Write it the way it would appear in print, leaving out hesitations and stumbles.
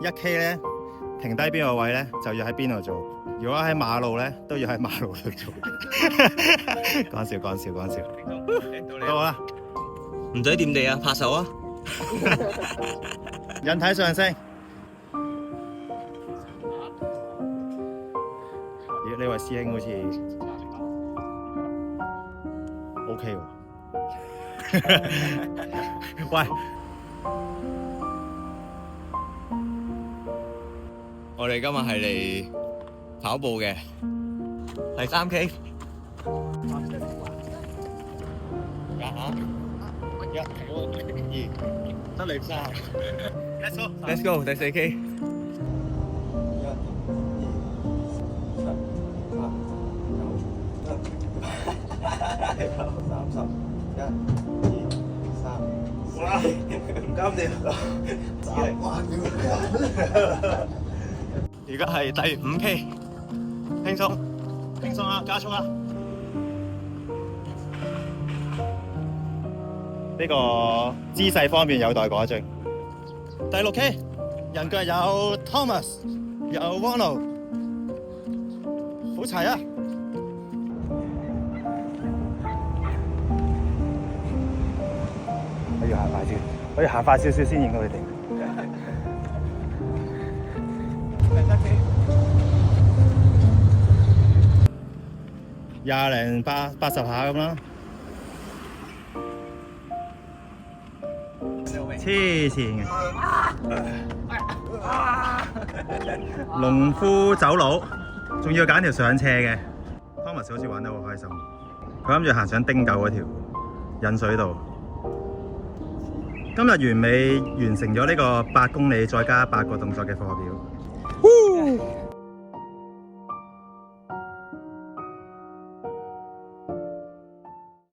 1K 咧停低邊個位咧，就要喺邊度做。如果喺馬路咧，都要喺馬路度做。講笑。到我啦，唔使掂地啊，拍手啊！引體上升。咦？呢位師兄好似 OK 喎。喂，我哋今日係嚟跑步嘅，係3K。得你3。Let's go，第4K。哇！唔啱掂。而家係第5K，輕鬆啦，加速啦！呢個姿勢方面有待改進。第6K， 人腳有 Thomas， 有 Wono， 好齊啊！我要行快啲，我要行快少少先影到你哋。20零80下咁啦。黐線嘅，農夫走佬，仲要揀條上斜嘅。Thomas 好似玩得好開心，佢諗住行上汀九嗰條引水道。今日完美完成咗呢個8公里再加8個動作嘅課表。